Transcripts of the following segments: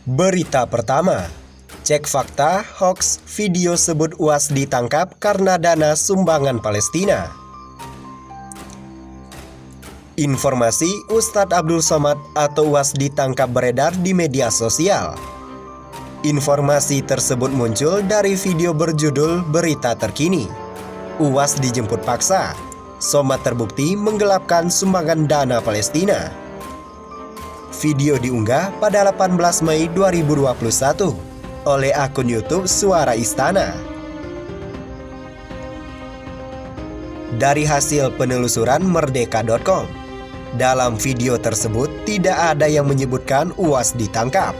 Berita pertama, cek fakta hoax video sebut UAS ditangkap karena dana sumbangan Palestina. Informasi Ustadz Abdul Somad atau UAS ditangkap beredar di media sosial. Informasi tersebut muncul dari video berjudul Berita Terkini. UAS dijemput paksa, Somad terbukti menggelapkan sumbangan dana Palestina. Video diunggah pada 18 Mei 2021 oleh akun YouTube Suara Istana. Dari hasil penelusuran merdeka.com, dalam video tersebut tidak ada yang menyebutkan UAS ditangkap.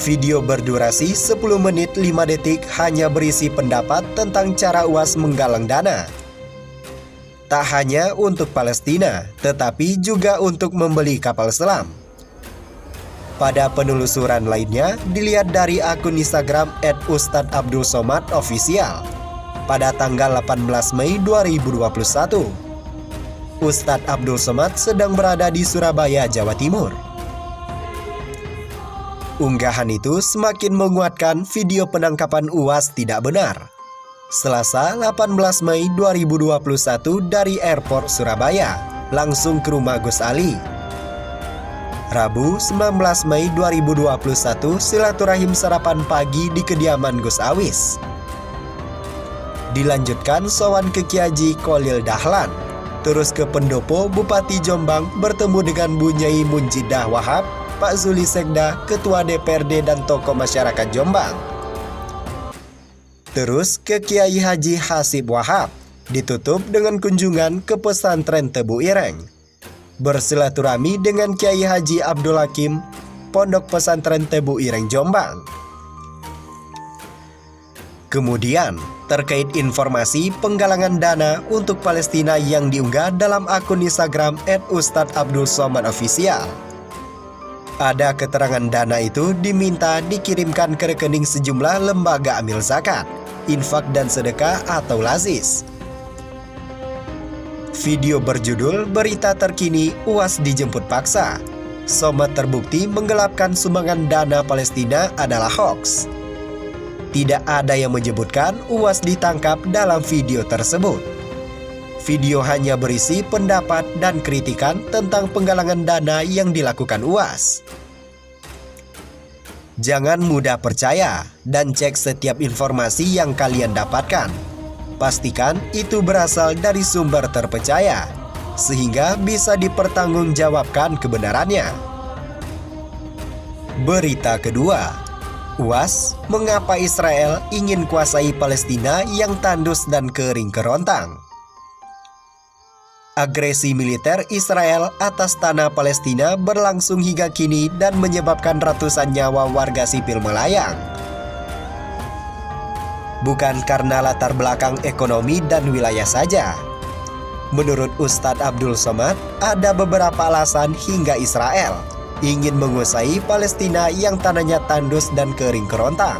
Video berdurasi 10 menit 5 detik hanya berisi pendapat tentang cara UAS menggalang dana. Tak hanya untuk Palestina, tetapi juga untuk membeli kapal selam. Pada penelusuran lainnya, dilihat dari akun Instagram @ustadzabdulsomad_official pada tanggal 18 Mei 2021. Ustadz Abdul Somad sedang berada di Surabaya, Jawa Timur. Unggahan itu semakin menguatkan video penangkapan UAS tidak benar. Selasa 18 Mei 2021 dari Airport Surabaya, langsung ke rumah Gus Ali. Rabu 19 Mei 2021 silaturahim sarapan pagi di kediaman Gus Awis. Dilanjutkan sowan ke Kiai Haji Kholil Dahlan, terus ke Pendopo Bupati Jombang bertemu dengan Bu Nyai Munjidah Wahab, Pak Zuli Sekda, Ketua DPRD dan tokoh masyarakat Jombang. Terus ke Kiai Haji Hasib Wahab, ditutup dengan kunjungan ke pesantren Tebu Ireng. Bersilaturahmi dengan Kiai Haji Abdul Hakim, Pondok Pesantren Tebu Ireng Jombang. Kemudian, terkait informasi penggalangan dana untuk Palestina yang diunggah dalam akun Instagram @ustadzabdulsomad_official. Ada keterangan dana itu diminta dikirimkan ke rekening sejumlah lembaga amil zakat, infak dan sedekah atau lazis. Video berjudul Berita Terkini UAS dijemput paksa, Somad terbukti menggelapkan sumbangan dana Palestina adalah hoax. Tidak ada yang menyebutkan UAS ditangkap dalam video tersebut. Video hanya berisi pendapat dan kritikan tentang penggalangan dana yang dilakukan UAS. Jangan mudah percaya dan cek setiap informasi yang kalian dapatkan. Pastikan itu berasal dari sumber terpercaya, sehingga bisa dipertanggungjawabkan kebenarannya. Berita kedua, UAS, mengapa Israel ingin kuasai Palestina yang tandus dan kering kerontang? Agresi militer Israel atas tanah Palestina berlangsung hingga kini dan menyebabkan ratusan nyawa warga sipil melayang. Bukan karena latar belakang ekonomi dan wilayah saja. Menurut Ustadz Abdul Somad, ada beberapa alasan hingga Israel ingin menguasai Palestina yang tanahnya tandus dan kering kerontang.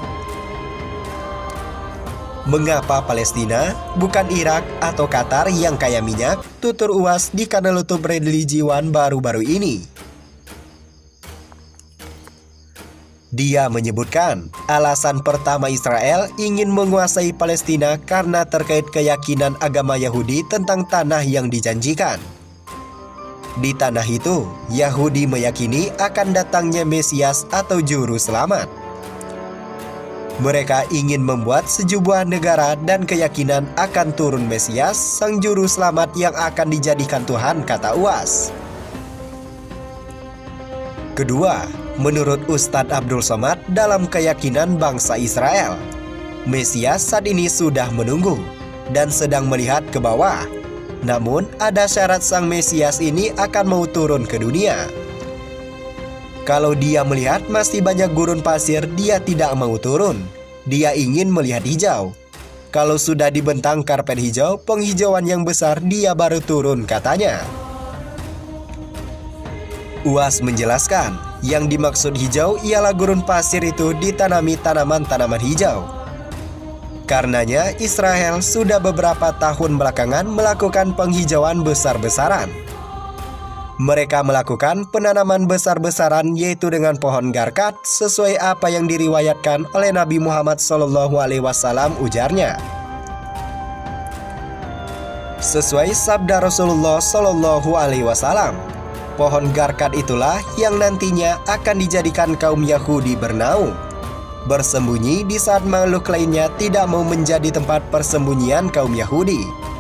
Mengapa Palestina, bukan Irak atau Qatar yang kaya minyak? Tutur UAS di kanal YouTube Redly Jiwan baru-baru ini. Dia menyebutkan, alasan pertama Israel ingin menguasai Palestina karena terkait keyakinan agama Yahudi tentang tanah yang dijanjikan. Di tanah itu, Yahudi meyakini akan datangnya Mesias atau Juru Selamat. Mereka ingin membuat sejumlah negara dan keyakinan akan turun Mesias, Sang Juru Selamat yang akan dijadikan Tuhan, kata UAS. Kedua, menurut Ustadz Abdul Somad, dalam keyakinan bangsa Israel, Mesias saat ini sudah menunggu dan sedang melihat ke bawah. Namun, ada syarat sang Mesias ini akan mau turun ke dunia. Kalau dia melihat masih banyak gurun pasir, dia tidak mau turun. Dia ingin melihat hijau. Kalau sudah dibentang karpet hijau, penghijauan yang besar, dia baru turun, katanya. UAS menjelaskan, yang dimaksud hijau ialah gurun pasir itu ditanami tanaman-tanaman hijau. Karenanya, Israel sudah beberapa tahun belakangan melakukan penghijauan besar-besaran. Mereka melakukan penanaman besar-besaran yaitu dengan pohon garkat sesuai apa yang diriwayatkan oleh Nabi Muhammad SAW, ujarnya. Sesuai sabda Rasulullah SAW, pohon garkat itulah yang nantinya akan dijadikan kaum Yahudi bernaung, bersembunyi di saat makhluk lainnya tidak mau menjadi tempat persembunyian kaum Yahudi.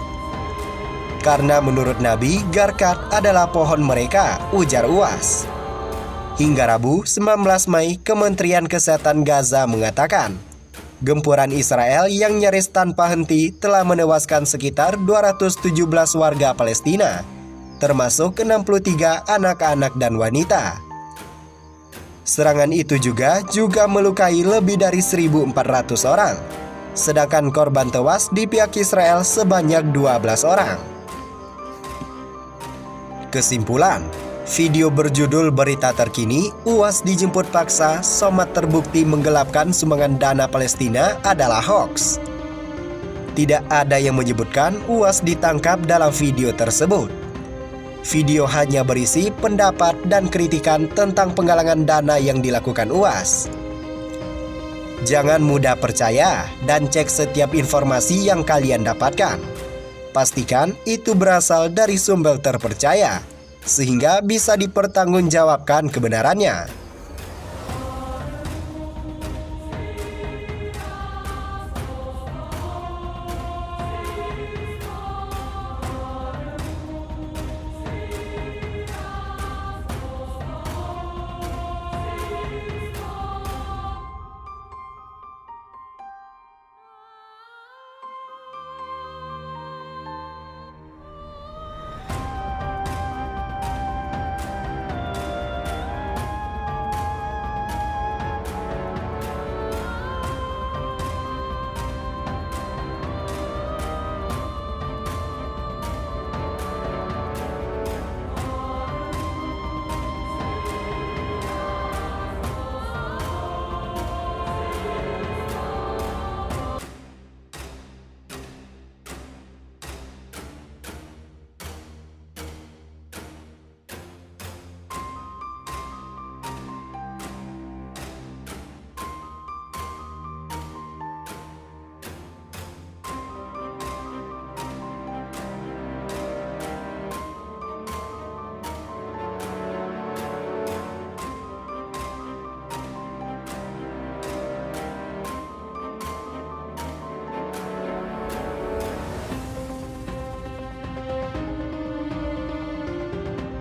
Karena menurut Nabi, garkat adalah pohon mereka, ujar UAS. Hingga Rabu 19 Mei, Kementerian Kesehatan Gaza mengatakan, gempuran Israel yang nyaris tanpa henti telah menewaskan sekitar 217 warga Palestina, termasuk 63 anak-anak dan wanita. Serangan itu juga melukai lebih dari 1.400 orang, sedangkan korban tewas di pihak Israel sebanyak 12 orang. Kesimpulan, video berjudul Berita Terkini, UAS dijemput paksa, Somad terbukti menggelapkan sumbangan dana Palestina adalah hoaks. Tidak ada yang menyebutkan UAS ditangkap dalam video tersebut. Video hanya berisi pendapat dan kritikan tentang penggalangan dana yang dilakukan UAS. Jangan mudah percaya dan cek setiap informasi yang kalian dapatkan. Pastikan itu berasal dari sumber terpercaya, sehingga bisa dipertanggungjawabkan kebenarannya.